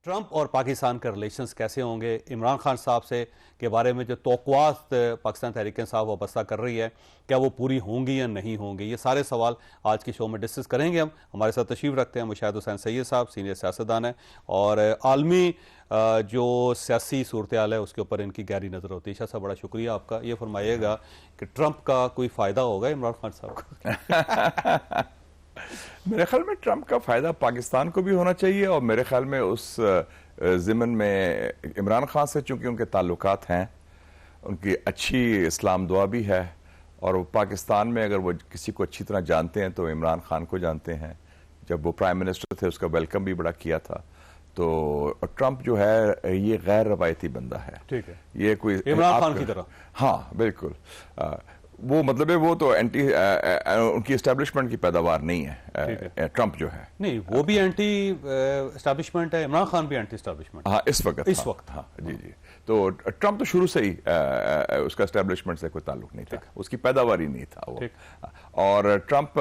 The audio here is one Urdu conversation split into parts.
ٹرمپ اور پاکستان کے ریلیشنز کیسے ہوں گے؟ عمران خان صاحب سے کے بارے میں جو توقعات پاکستان تحریک انصاف وابستہ کر رہی ہے، کیا وہ پوری ہوں گی یا نہیں ہوں گی؟ یہ سارے سوال آج کی شو میں ڈسکس کریں گے. ہمارے ساتھ تشریف رکھتے ہیں مشاہد حسین سید صاحب، سینئر سیاستدان ہیں اور عالمی جو سیاسی صورتحال ہے اس کے اوپر ان کی گہری نظر ہوتی ہے. شاہ صاحب بڑا شکریہ آپ کا. یہ فرمائیے گا کہ ٹرمپ کا کوئی فائدہ ہوگا عمران خان صاحب کو؟ میرے خیال میں ٹرمپ کا فائدہ پاکستان کو بھی ہونا چاہیے، اور میرے خیال میں اس ضمن میں عمران خان سے چونکہ ان کے تعلقات ہیں، ان کی اچھی اسلام دعا بھی ہے، اور وہ پاکستان میں اگر وہ کسی کو اچھی طرح جانتے ہیں تو عمران خان کو جانتے ہیں. جب وہ پرائم منسٹر تھے اس کا ویلکم بھی بڑا کیا تھا. تو ٹرمپ جو ہے یہ غیر روایتی بندہ ہے. ٹھیک ہے، یہ کوئی عمران خان کی طرح. ہاں بالکل. وہ مطلب ہے وہ تو اینٹی ان کی اسٹیبلشمنٹ کی پیداوار نہیں ہے ٹرمپ جو ہے. نہیں، وہ بھی اینٹی اسٹیبلشمنٹ ہے، عمران خان بھی اینٹی اسٹیبلشمنٹ. ہاں اس وقت ہاں جی. تو ٹرمپ تو شروع سے ہی اس کا اسٹیبلشمنٹ سے کوئی تعلق نہیں تھا، اس کی پیداوار ہی نہیں تھا وہ. اور ٹرمپ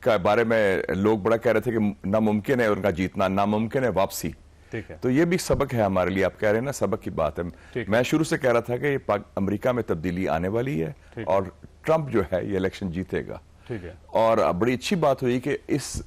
کے بارے میں لوگ بڑا کہہ رہے تھے کہ ناممکن ہے ان کا جیتنا، ناممکن ہے واپسی. تو یہ بھی سبق ہے ہمارے لیے. آپ کہہ رہے ہیں نا سبق کی بات ہے. میں شروع سے کہہ رہا تھا کہ امریکہ میں تبدیلی آنے والی ہے اور ٹرمپ جو ہے یہ الیکشن جیتے گا. اور بڑی اچھی بات ہوئی کہ اس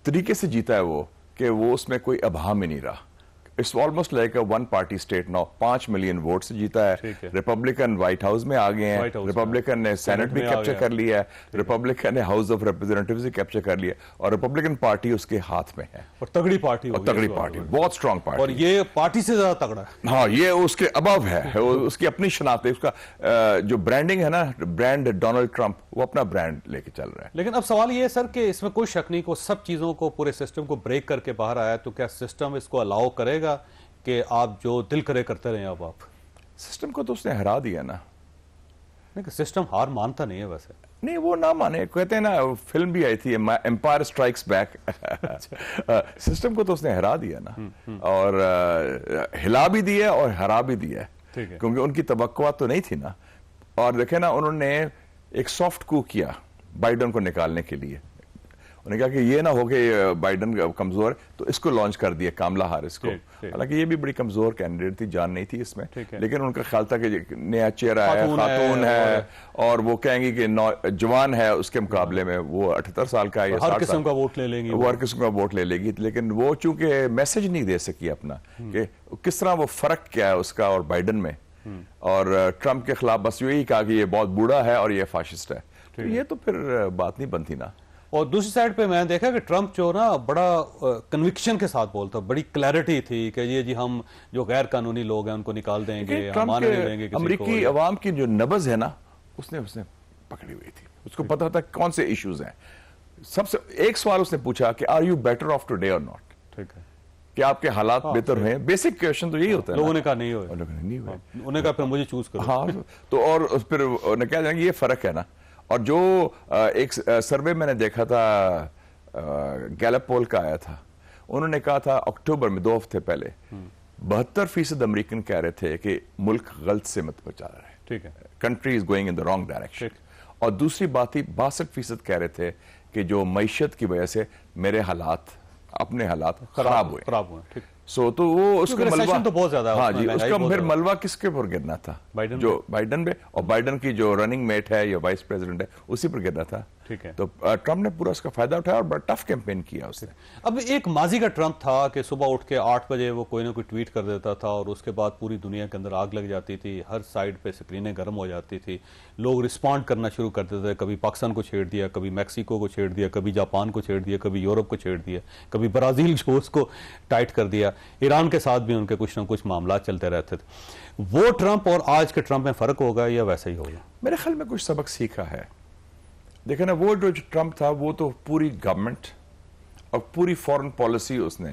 طریقے سے جیتا ہے وہ کہ وہ اس میں کوئی ابہام ہی نہیں رہا. It's almost like a one party state now. 5 million vote سے جیتا ہے. ریپبلکن وائٹ ہاؤس میں آ گئے ہیں، ریپبلکن نے سینٹ بھی کیپچر کر لیا ہے، ریپبلکن نے ہاؤس آف ریپرزینٹیوز بھی کیپچر کر لیا، اور ریپبلکن پارٹی اس کے ہاتھ میں ہے. اور تگڑی پارٹی، بہت اسٹرانگ پارٹی، اور یہ پارٹی سے زیادہ تگڑا ہے. ہاں یہ اس کے ابو ہے، اس کی اپنی شناخت ہے. اس کا جو برانڈنگ ہے نا، برانڈ ڈونلڈ ٹرمپ، وہ اپنا برانڈ لے کے چل رہا ہے. لیکن اب سوال یہ ہے سر کہ اس میں کوئی شک نہیں کہ سب چیزوں کو، پورے سسٹم کو بریک کر کے باہر آیا، تو کیا سسٹم اس کو الاؤ کرے گا کہ آپ جو دل کرے کرتے رہیں؟ اب آپ سسٹم کو تو اس نے ہرا دیا نا. نہیں، سسٹم ہار مانتا نہیں ہے ویسے. نہیں، وہ نہ مانے. کہتے ہیں نا، فلم بھی آئی تھی ایمپائر اسٹرائکس بیک. سسٹم کو تو اس نے ہرا دیا نا، اور ہلا بھی دیا اور ہرا بھی دیا، کیونکہ ان کی توقعات تو نہیں تھی نا. اور دیکھیں نا، انہوں نے ایک سافٹ کو کیا بائیڈن کو نکالنے کے لیے. انہوں نے کہا کہ یہ نہ ہو کہ بائیڈن کمزور، تو اس کو لانچ کر دیا، کاملا ہارس کو. حالانکہ یہ بھی بڑی کمزور کینڈیڈیٹ تھی، جان نہیں تھی اس میں، لیکن ان کا خیال تھا کہ نیا چہرہ ہے، خاتون ہے، اور وہ کہیں گی کہ جوان ہے اس کے مقابلے میں. وہ 78 سال کا ہے، ہر قسم کا ووٹ لے لیں گی، وہ ہر قسم کا ووٹ لے لے گی. لیکن وہ چونکہ میسج نہیں دے سکی اپنا کہ کس طرح وہ فرق کیا ہے اس کا اور بائیڈن میں. اور ٹرمپ کے خلاف بس یہی کہا کہ یہ بہت بوڑھا ہے اور یہ فاشسٹ ہے. تو یہ تو پھر بات نہیں بنتی نا. اور دوسری سائڈ پہ میں نے دیکھا کہ ٹرمپ جو نا بڑا کنوکشن کے ساتھ بولتا، بڑی کلیئرٹی تھی کہ یہ جی ہم جو غیر قانونی لوگ ہیں ان کو نکال دیں گے، ہم آنے نہیں دیں گے کسی کو. امریکی عوام کی جو نبض ہے نا، اس نے پکڑی ہوئی تھی. اس کو پتا تھا کون سے ایشوز ہیں. سب سے ایک سوال اس نے پوچھا کہ are you better off today or not. ٹھیک ہے، کہ آپ کے حالات بہتر ہوئے ہیں. بیسک کویشچن تو یہی ہوتا ہے. لوگوں نے کہا نہیں ہوئے، انہوں نے کہا پھر مجھے چوز کرو. ہاں، تو اور پھر انہوں نے کہا جائیں گے یہ فرق ہے نا. اور جو ایک سروے میں نے دیکھا تھا، گیلپ پول کا آیا تھا، انہوں نے کہا تھا اکتوبر میں 2 ہفتے پہلے 72% امریکن کہہ رہے تھے کہ ملک غلط سمت پر جا رہا ہے. ٹھیک ہے، country is going in the wrong direction. اور دوسری بات تھی 62% کہہ رہے تھے کہ جو معیشت کی وجہ سے میرے حالات، اپنے حالات خراب ہوئے. سو تو وہ اس کا ملبہ تو بہت زیادہ، ہاں جی، اس کا پھر ملبہ کس کے پر گرنا تھا؟ جو بائیڈن پہ، اور بائیڈن کی جو رننگ میٹ ہے یا وائس پریزیڈنٹ ہے اسی پر گرنا تھا. ٹھیک ہے، تو ٹرمپ نے پورا اس کا فائدہ اٹھایا اور بڑا ٹف کیمپین کیا اس نے. اب ایک ماضی کا ٹرمپ تھا کہ صبح اٹھ کے 8 بجے وہ کوئی نہ کوئی ٹویٹ کر دیتا تھا اور اس کے بعد پوری دنیا کے اندر آگ لگ جاتی تھی، ہر سائڈ پہ سکرینیں گرم ہو جاتی تھی، لوگ رسپونڈ کرنا شروع کرتے تھے. کبھی پاکستان کو چھیڑ دیا، کبھی میکسیکو کو چھیڑ دیا، کبھی جاپان کو چھیڑ دیا، کبھی یورپ کو چھیڑ دیا، کبھی برازیل جو اس کو ٹائٹ کر دیا. ایران کے ساتھ بھی ان کے کچھ نہ کچھ معاملات چلتے رہتے تھے. وہ ٹرمپ اور آج کے ٹرمپ میں فرق ہوگا یا ویسا ہی ہوگا؟ میرے خیال میں کچھ سبق سیکھا ہے. دیکھیں نا، وہ جو ٹرمپ تھا وہ تو پوری گورنمنٹ اور پوری فورن پالیسی اس نے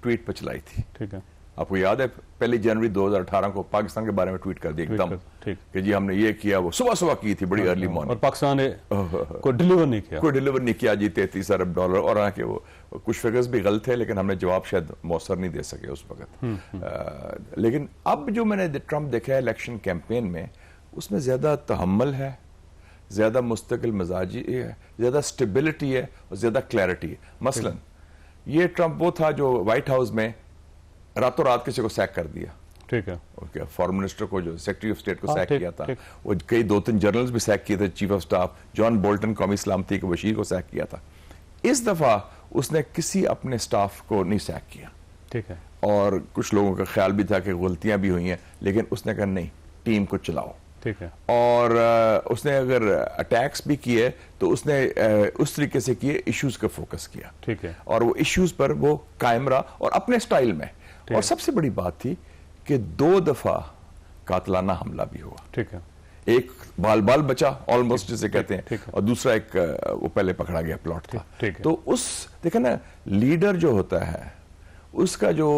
ٹویٹ پہ چلائی تھی. ٹھیک ہے، آپ کو یاد ہے 1 جنوری 2018 کو پاکستان کے بارے میں ٹویٹ کر دیا ایک دم کہ جی ہم نے یہ کیا. وہ صبح کی تھی، بڑی ارلی مارننگ، اور پاکستان نے کوئی ڈیلیور نہیں کیا جی. $33 ارب. اور حالانکہ وہ کچھ فگرز بھی غلط تھے، لیکن ہم نے جواب شاید مؤثر نہیں دے سکے اس وقت. لیکن اب جو میں نے ٹرمپ دیکھا ہے الیکشن کیمپین میں، اس میں زیادہ تحمل ہے، زیادہ مستقل مزاجی ہے، زیادہ سٹیبلٹی ہے اور زیادہ کلیئرٹی ہے. مثلا یہ ٹرمپ وہ تھا جو وائٹ ہاؤس میں راتوں رات کسی کو سیک کر دیا. ٹھیک ہے. فارن منسٹر کو جو سیکرٹری آف اسٹیٹ کو سیک کیا تھا, وہ کئی 2-3 جنرلز بھی سیک کیے تھے, chief of staff John Bolton قومی سلامتی کے وزیر کو سیک کیا تھا. اس دفعہ اس نے کسی اپنے سٹاف کو نہیں سیک کیا. ٹھیک ہے. اور کچھ لوگوں کا خیال بھی تھا کہ غلطیاں بھی ہوئی ہیں, لیکن اس نے کہا نہیں, ٹیم کو چلاؤ. ٹھیک ہے. اور اس نے اگر اٹیکس بھی کیے تو اس نے اس طریقے سے کیے, ایشوز کا فوکس کیا. ٹھیک ہے. اور وہ ایشوز پر وہ قائم رہا اور اپنے سٹائل میں. اور سب سے بڑی بات تھی کہ 2 دفعہ قاتلانہ حملہ بھی ہوا. ٹھیک ہے. ایک بال بال بچا آلموسٹ جسے کہتے ہیں, اور دوسرا ایک وہ پہلے پکڑا گیا پلاٹ تھا. تو اس دیکھیں نا, لیڈر جو ہوتا ہے اس کا جو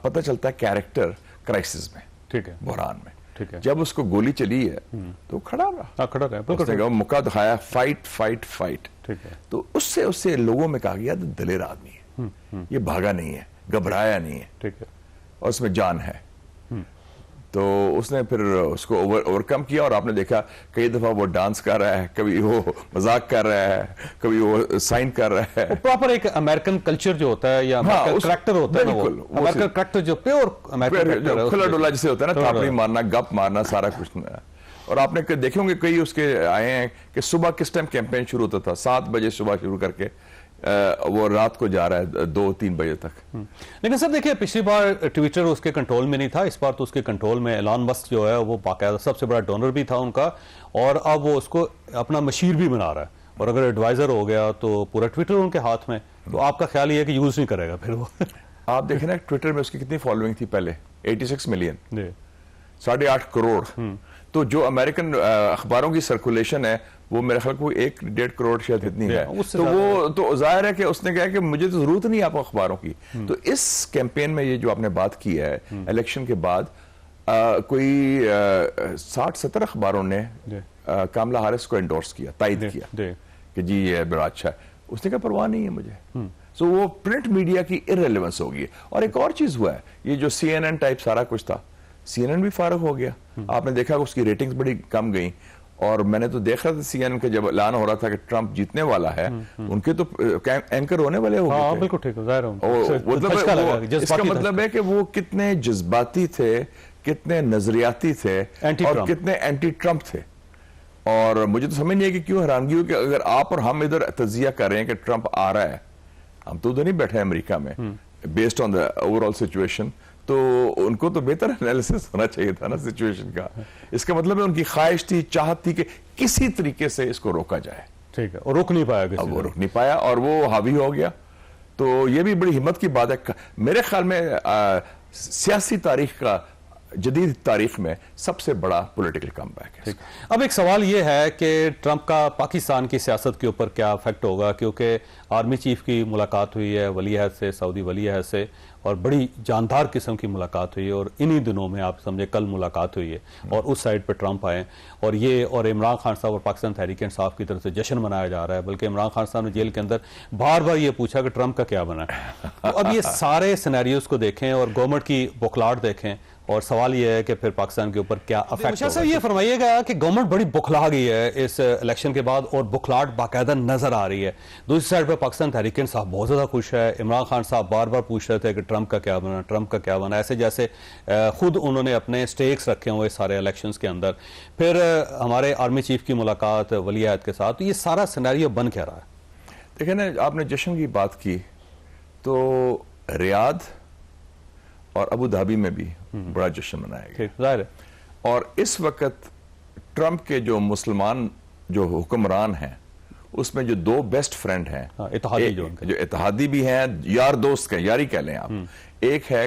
پتہ چلتا ہے کیریکٹر کرائسس میں, ٹھیک ہے, بحران میں. جب اس کو گولی چلی ہے تو کھڑا رہا, اس نے کہا موقع دکھایا, فائٹ فائٹ فائٹ. تو اس سے لوگوں میں کہا گیا دلیر آدمی ہے, یہ بھاگا نہیں ہے, گھبرایا نہیں ہے, اور اس میں جان ہے. تو اس نے پھر اس کو اوورکم کیا, اور آپ نے دیکھا کئی دفعہ وہ ڈانس کر رہا ہے, کبھی وہ مذاق کر رہا ہے, کبھی وہ سائن کر رہا ہے. پراپر ایک امریکن کلچر جو ہوتا ہے یا امریکن کریکٹر ہوتا ہے, وہ امریکن کریکٹر جو پیور امریکن کریکٹر ہے, کھلا ڈولا جسے ہوتا ہے نا, تھاپڑی مارنا, گپ مارنا, سارا کچھ. اور آپ نے دیکھے ہوں گے کئی اس کے آئے ہیں کہ صبح کس ٹائم کیمپین شروع ہوتا تھا, 7 بجے صبح شروع کر کے وہ رات کو جا رہا ہے 2-3 بجے تک. لیکن سر دیکھیں, پچھلی بار ٹویٹر اس کے کنٹرول میں نہیں تھا, اس بار تو اس کے کنٹرول میں. ایلان مسک جو ہے وہ باقاعدہ سب سے بڑا ڈونر بھی تھا ان کا, اور اب وہ اس کو اپنا مشیر بھی بنا رہا ہے, اور اگر ایڈوائزر ہو گیا تو پورا ٹویٹر ان کے ہاتھ میں. تو آپ کا خیال یہ ہے کہ یوز نہیں کرے گا پھر وہ؟ آپ دیکھیں نا ٹویٹر میں اس کی کتنی فالوئنگ تھی پہلے, 86 ملین, 8.5 کروڑ. تو جو امریکن اخباروں کی سرکولیشن ہے وہ میرے خیال کو 1-1.5 کروڑ شاید اتنی ہے. تو وہ تو ظاہر ہے کہ اس نے کہا کہ مجھے تو ضرورت نہیں آپ اخباروں کی. تو اس کیمپین میں یہ جو آپ نے بات کی ہے الیکشن کے بعد, کوئی 60-70 اخباروں نے کاملا ہیرس کو انڈورس کیا, تائید کیا کہ جی یہ بڑا اچھا ہے. اس نے کہا پرواہ نہیں ہے مجھے. سو وہ پرنٹ میڈیا کی ارریلیونس ہوگی. اور ایک اور چیز ہوا ہے, یہ جو CNN ٹائپ سارا کچھ تھا, CNN بھی فارغ ہو گیا. آپ نے دیکھا کہ اس کی ریٹنگز بڑی کم گئیں, اور میں نے تو دیکھ رہا تھا CNN کے جب اعلان ہو رہا تھا کہ ٹرمپ جیتنے والا ہے, ان کے تو اینکر ہونے والے ہو گئے. بالکل ٹھیک ہے, اس کا مطلب ہے کہ وہ کتنے جذباتی تھے, کتنے نظریاتی تھے, اور کتنے اینٹی ٹرمپ تھے. اور مجھے تو سمجھ نہیں ہے کہ کیوں حیرانگی ہو کہ اگر آپ اور ہم ادھر تجزیہ کر رہے ہیں کہ ٹرمپ آ رہا ہے, ہم تو ادھر نہیں بیٹھے امریکہ میں, based on the over all situation, تو ان کو تو بہتر انالیسس ہونا چاہیے تھا نا سچویشن کا. اس کا مطلب ہے ان کی خواہش تھی, چاہت تھی کہ کسی طریقے سے اس کو روکا جائے. ٹھیک ہے, اور روک نہیں پایا. اب وہ روک نہیں پایا اور وہ حاوی ہو گیا. تو یہ بھی بڑی ہمت کی بات ہے. میرے خیال میں سیاسی تاریخ کا, جدید تاریخ میں سب سے بڑا پولیٹیکل کم بیک ہے. اب ایک سوال یہ ہے کہ ٹرمپ کا پاکستان کی سیاست کے اوپر کیا افیکٹ ہوگا, کیونکہ آرمی چیف کی ملاقات ہوئی ہے ولی عہد سے, سعودی ولی عہد سے, اور بڑی جاندار قسم کی ملاقات ہوئی ہے, اور انہی دنوں میں آپ سمجھے کل ملاقات ہوئی ہے, اور اس سائڈ پہ ٹرمپ آئے, اور یہ اور عمران خان صاحب اور پاکستان تحریک انصاف کی طرف سے جشن منایا جا رہا ہے. بلکہ عمران خان صاحب نے جیل کے اندر بار بار یہ پوچھا کہ ٹرمپ کا کیا بنا ہے. تو اب یہ سارے سینیریوز کو دیکھیں اور گورنمنٹ کی بوکھلاہٹ دیکھیں, اور سوال یہ ہے کہ پھر پاکستان کے اوپر کیا افیکٹ ہوگا. یہ فرمائیے گا کہ گورنمنٹ بڑی بکھلا گئی ہے اس الیکشن کے بعد, اور بکھلاہٹ باقاعدہ نظر آ رہی ہے. دوسری سائڈ پہ پاکستان تحریک انصاف بہت زیادہ خوش ہے. عمران خان صاحب بار بار پوچھ رہے تھے کہ ٹرمپ کا کیا بنا, ٹرمپ کا کیا بنا, ایسے جیسے خود انہوں نے اپنے سٹیکس رکھے ہوئے سارے الیکشنز کے اندر. پھر ہمارے آرمی چیف کی ملاقات ولی عہد کے ساتھ, تو یہ سارا سینیریو بن کیا رہا ہے؟ دیکھیں نا, آپ نے جشن کی بات کی تو ریاض اور ابو دھابی میں بھی بڑا جشن منایا گیا, ظاہر ہے. اور اس وقت ٹرمپ کے جو مسلمان جو حکمران ہیں اس میں جو 2 بیسٹ فرینڈ ہیں, اتحادی جو اتحادی بھی ہیں, یار دوست ہیں, یاری کہہ لیں آپ. ایک ہے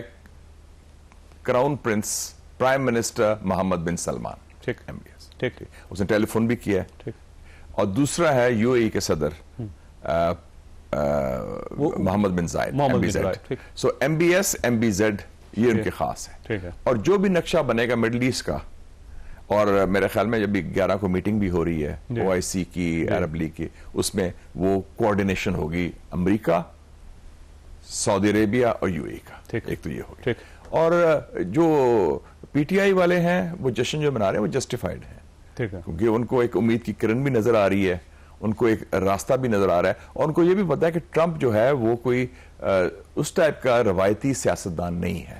کراؤن پرنس پرائم منسٹر محمد بن سلمان, MBS, اس نے ٹیلی فون بھی کیا ہے. اور دوسرا ہے UAE کے صدر محمد بن زائد, MBZ. سو MBS MBZ یہ ان کے خاص ہے. اور جو بھی نقشہ بنے گا مڈل ایسٹ کا, اور میرے خیال میں جب 11 کو میٹنگ بھی ہو رہی ہے OIC کی, عرب لیگ کی, اس میں وہ کوارڈینیشن ہوگی امریکہ, سعودی عربیہ اور UAE کا. ایک تو یہ ہوگی. اور جو PTI والے ہیں وہ جشن جو منا رہے ہیں وہ جسٹیفائڈ ہیں, کیونکہ ان کو ایک امید کی کرن بھی نظر آ رہی ہے, ان کو ایک راستہ بھی نظر آ رہا ہے, اور ان کو یہ بھی پتا ہے کہ ٹرمپ جو ہے وہ کوئی اس ٹائپ کا روایتی سیاستدان نہیں ہے،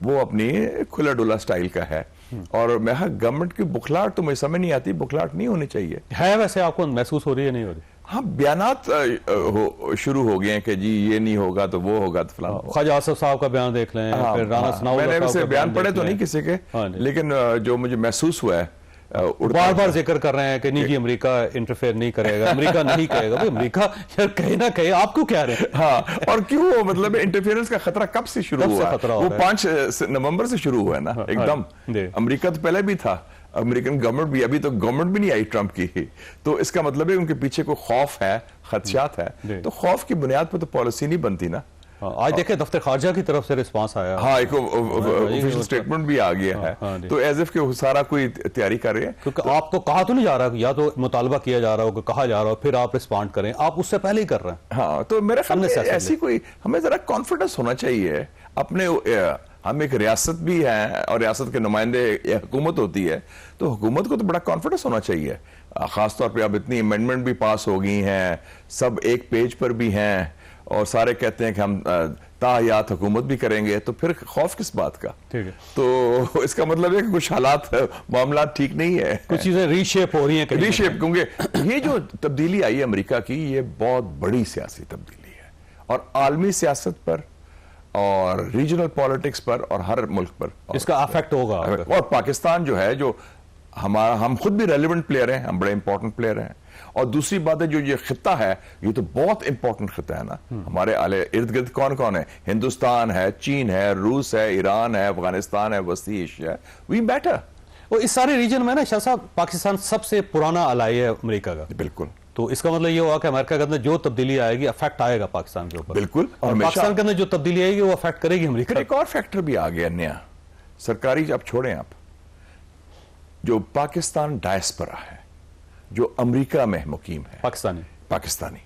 وہ اپنی کھلا ڈولا سٹائل کا ہے. اور میں گورنمنٹ کی بخلاہٹ تو مجھے سمجھ نہیں آتی، بخلاہٹ نہیں ہونی چاہیے. ہے ویسے آپ کو محسوس ہو رہی ہے نہیں ہو رہی؟ ہاں بیانات شروع ہو گئے ہیں کہ جی یہ نہیں ہوگا تو وہ ہوگا تو فلاں. خواجہ آصف صاحب کا بیان دیکھ لیں، پھر رانا ثناء اللہ میں نے ویسے صاحب کا بیان پڑھے تو نہیں کسی کے، لیکن جو مجھے محسوس ہوا ہے بار بار ذکر کر رہے ہیں کہ نہیں جی امریکہ انٹرفیئر نہیں کرے گا، امریکہ نہیں کہے گا. بھئی امریکہ یار کہے نہ کہے، آپ کو کیا رہے؟ ہاں، اور کیوں مطلب انٹرفیئرنس کا خطرہ کب سے شروع ہوا؟ وہ 5 نومبر سے شروع ہوا ہے نا ایک دم. امریکہ تو پہلے بھی تھا، امریکن گورنمنٹ بھی، ابھی تو گورنمنٹ بھی نہیں آئی ٹرمپ کی، تو اس کا مطلب ہے ان کے پیچھے کوئی خوف ہے، خدشات ہے. تو خوف کی بنیاد پہ تو پالیسی نہیں بنتی نا. آج دیکھیں دفتر خارجہ کی طرف سے رسپانس آیا، ہاں ایک آفیشل سٹیٹمنٹ بھی آ گیا ہے، تو ایز اف کہ سارا کوئی تیاری کر رہے ہیں. کیونکہ آپ کو کہا تو نہیں جا رہا، یا تو مطالبہ کیا جا رہا ہو کہ کہا جا رہا ہو پھر آپ رسپانڈ کریں، آپ اس سے پہلے ہی کر رہے ہیں. ہاں تو میرا خیال ہے ایسی کوئی ہمیں ذرا کانفیڈنس ہونا چاہیے اپنے. ہم ایک ریاست بھی ہیں اور ریاست کے نمائندے حکومت ہوتی ہے، تو حکومت کو تو بڑا کانفیڈنس ہونا چاہیے. خاص طور پہ اب اتنی امینڈمنٹ بھی پاس ہو گئی ہیں، سب ایک پیج پر بھی ہیں، اور سارے کہتے ہیں کہ ہم تاحیات حکومت بھی کریں گے، تو پھر خوف کس بات کا؟ تو اس کا مطلب ہے کہ کچھ حالات معاملات ٹھیک نہیں ہے، کچھ چیزیں ری شیپ ہو رہی ہیں. ری شیپ کیونکہ یہ جو تبدیلی آئی ہے امریکہ کی، یہ بہت بڑی سیاسی تبدیلی ہے، اور عالمی سیاست پر اور ریجنل پالیٹکس پر اور ہر ملک پر اس کا افیکٹ ہوگا. اور پاکستان جو ہے، جو ہم خود بھی ریلیونٹ پلیئر ہیں، ہم بڑے امپورٹنٹ پلیئر ہیں. اور دوسری بات ہے جو یہ خطہ ہے، یہ تو بہت امپورٹنٹ خطہ ہے نا. ہمارے ارد گرد کون کون ہے؟ ہندوستان ہے، چین ہے، روس ہے، ایران ہے، افغانستان ہے، وسطی ایشیا ہے. وی میٹر. اور اس سارے ریجن میں نا شاہ صاحب پاکستان سب سے پرانا الائی ہے امریکہ کا. بالکل. تو اس کا مطلب یہ ہوا کہ امریکہ کے اندر جو تبدیلی آئے گی افیکٹ آئے گا پاکستان کے اوپر. بالکل. اور پاکستان کے اندر جو تبدیلی آئے گی وہ افیکٹ کرے گی امریکہ. ایک اور فیکٹر بھی آ گیا نیا، سرکاری. اب چھوڑیں آپ، جو پاکستان ڈائسپورا ہے، جو امریکہ میں مقیم ہے، پاکستانی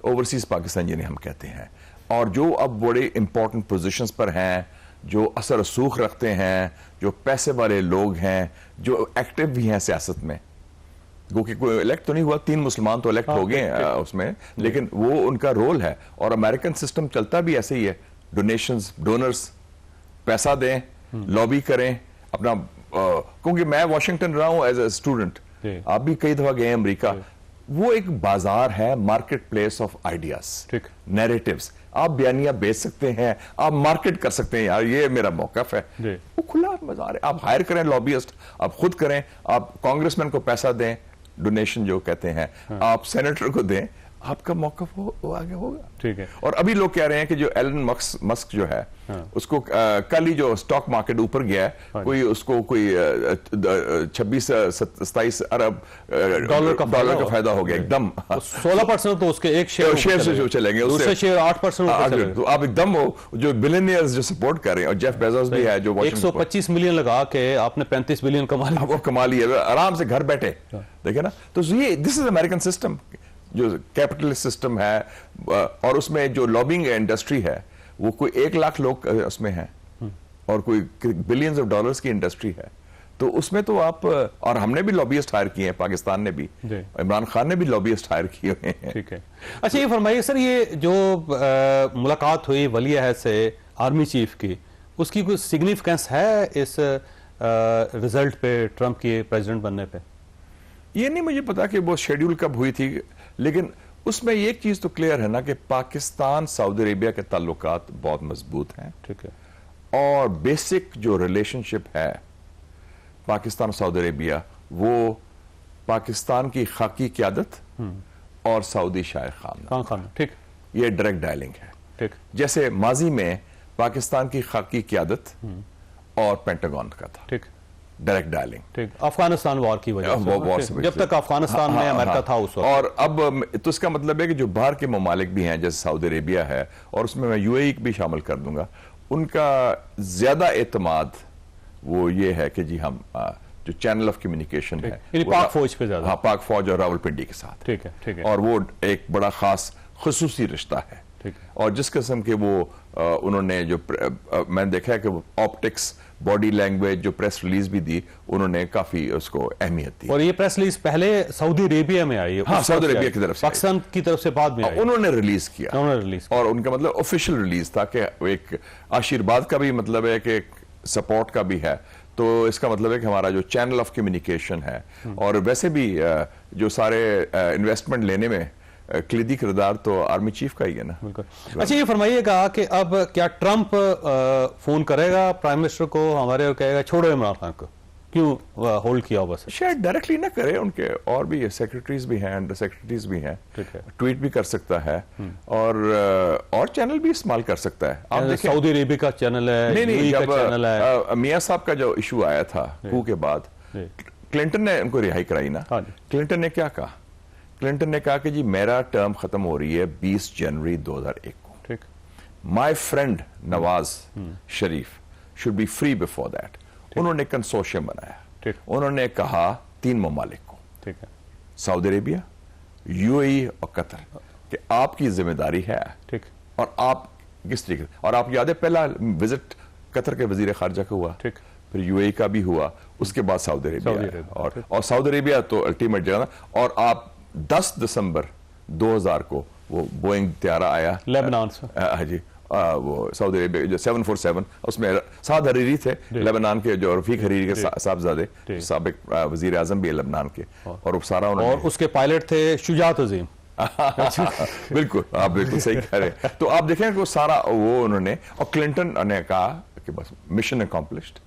اوورسیز پاکستان جنہیں ہم کہتے ہیں، اور جو اب بڑے امپورٹنٹ پوزیشنز پر ہیں، جو اثر رسوخ رکھتے ہیں، جو پیسے والے لوگ ہیں، جو ایکٹیو بھی ہیں سیاست میں. کیونکہ کوئی الیکٹ تو نہیں ہوا، 3 مسلمان تو الیکٹ ہو گئے ہیں اس میں، لیکن وہ ان کا رول ہے. اور امریکن سسٹم چلتا بھی ایسے ہی ہے، ڈونرز پیسہ دیں، لابی کریں اپنا. کیونکہ میں واشنگٹن رہا ہوں ایز اے اسٹوڈنٹ، آپ بھی کئی دفعہ گئے ہیں امریکہ. وہ ایک بازار ہے، market place of ideas, narratives. آپ بیانیہ بیچ سکتے ہیں، آپ مارکیٹ کر سکتے ہیں، یار یہ میرا موقف ہے. وہ کھلا بازار ہے. آپ ہائر کریں لابیسٹ، آپ خود کریں، آپ کانگریس مین کو پیسہ دیں، ڈونیشن جو کہتے ہیں، آپ سینیٹر کو دیں، آپ کا موقف وہ آگے ہوگا. ٹھیک ہے. اور ابھی لوگ کہہ رہے ہیں کہ جو ایلن مسک جو ہے، اس کو کل ہی جو سٹاک مارکیٹ اوپر گیا ہے، کوئی اس کو کوئی 26-27 ارب ڈالر کا فائدہ ہو گیا ایک دم. 16% تو اس کے ایک شیئر سے جو چلیں گے، دوسرے شیئر 8%. تو آپ ایک دم جو بلینئرز جو سپورٹ کر رہے ہیں، اور جیف بیزوس بھی ہے جو 125 ملین لگا کے آپ نے 35 بلین کما لیا. وہ کما لیا آرام سے گھر بیٹھے. دیکھیں نا، تو یہ دس از امریکن سسٹم، جو کیپٹلسٹ سسٹم ہے. اور اس میں جو لابنگ انڈسٹری ہے، وہ کوئی 1 لاکھ لوگ اس میں ہیں، اور کوئی بلینز آف ڈالرز کی انڈسٹری ہے. تو اس میں تو آپ، اور ہم نے بھی لابیسٹ ہائر کیے ہیں، پاکستان نے بھی، عمران خان نے بھی لابیسٹ ہائر کیے ہوئے ہیں. ٹھیک ہے. اچھا یہ فرمائیے سر، یہ جو ملاقات ہوئی ولی عہد سے آرمی چیف کی، اس کی کوئی سگنیفیکنس ہے اس رزلٹ پہ، ٹرمپ کی پریزیڈنٹ بننے پہ؟ یہ نہیں مجھے پتا کہ وہ شیڈیول کب ہوئی تھی، لیکن اس میں ایک چیز تو کلیئر ہے نا کہ پاکستان سعودی عربیہ کے تعلقات بہت مضبوط ہیں. ٹھیک ہے. اور بیسک جو ریلیشن شپ ہے پاکستان اور سعودی عربیہ، وہ پاکستان کی خاکی قیادت اور سعودی شاہ خان. ٹھیک. یہ ڈائریکٹ ڈائلنگ ہے. ٹھیک. جیسے ماضی میں پاکستان کی خاکی قیادت اور پینٹاگون کا تھا. ٹھیک. Direct dialling. افغانستان وار کی وجہ سے، جب تک افغانستان میں امریکہ تھا اس وقت. اور اب تو اس کا مطلب ہے کہ جو باہر کے ممالک بھی ہیں، جیسے سعودی عربیہ ہے، اور اس میں یو اے ای بھی شامل کر دوں گا، ان کا زیادہ اعتماد وہ یہ ہے کہ جی ہم جو چینل آف کمیونیکیشن ہے پاک فوج پہ زیادہ، پاک فوج اور راولپنڈی کے ساتھ. ٹھیک ہے. اور وہ ایک بڑا خاص خصوصی رشتہ ہے. اور جس قسم کے وہ انہوں نے جو میں نے دیکھا ہے کہ آپٹکس باڈی لینگویج جو پریس ریلیز بھی دی انہوں نے کافی اس کو اہمیت دی. اور یہ پریس ریلیز پہلے سعودی عربیہ میں آئی ہے, ہاں سعودی عربیہ کی طرف سے, پاکستان کی طرف سے بعد میں آئی, انہوں نے ریلیز کیا, اور ان کا مطلب آفیشیل ریلیز تھا کہ ایک آشیرواد کا بھی مطلب ہے کہ سپورٹ کا بھی ہے. تو اس کا مطلب ہے کہ ہمارا جو چینل آف کمیونیکیشن ہے, اور ویسے بھی جو سارے انویسٹمنٹ لینے میں کلیدی کردار تو آرمی چیف کا ہی ہے نا. اچھا یہ فرمائیے گا کہ اب کیا ٹرمپ فون کرے گا پرائم منسٹر کو ہمارے, اور کہے گا چھوڑو عمران خان کو, کیوں ہولڈ کیا ہوگا؟ شاید ڈائریکٹلی نہ کرے, ان کے اور بھی سیکرٹریز بھی ہیں, انڈر سیکرٹریز بھی ہیں, ٹویٹ بھی کر سکتا ہے, اور چینل بھی استعمال کر سکتا ہے. آپ دیکھیں سعودی عربیہ کا چینل ہے, نہیں جب میاں صاحب کا جو ایشو آیا تھا کو کے بعد, کلنٹن نے ان کو رہائی کرائی نا. کلنٹن نے کیا کہا؟ کلنٹن نے کہا کہ جی میرا ٹرم ختم ہو رہی ہے 20 جنوری 2001 کو, my friend Nawaz Sharif should be free before that. انہوں نے کنسورشیم بنایا, انہوں نے کہا 3 ممالک کو, سعودی عربیہ, یو اے ای اور قطر, کہ آپ کی ذمہ داری ہے, اور آپ کس طریقے سے, اور آپ یاد ہے پہلا وزٹ قطر کے وزیر خارجہ کا ہوا, پھر یو اے ای کا بھی ہوا, اس کے بعد سعودی عربیہ, اور سعودی عربیہ تو الٹیمیٹ جگہ. اور آپ 10 دسمبر 2000 کو وہ بوئنگ طیارہ آیا لیبنان سے, جی وہ سعودی عربیہ جو 747, اس میں سعد حریری تھے لیبنان کے, جو رفیق حریری کے صاحبزادے, سابق وزیر اعظم بھی ہے لیبنان کے, اور سارا انہوں نے, اور اس کے پائلٹ تھے شجاعت عظیم. بالکل آپ بالکل صحیح کہہ رہے ہیں. تو آپ دیکھیں کہ وہ سارا وہ انہوں نے, اور کلنٹن نے کہا کہ بس مشن اکمپلشڈ,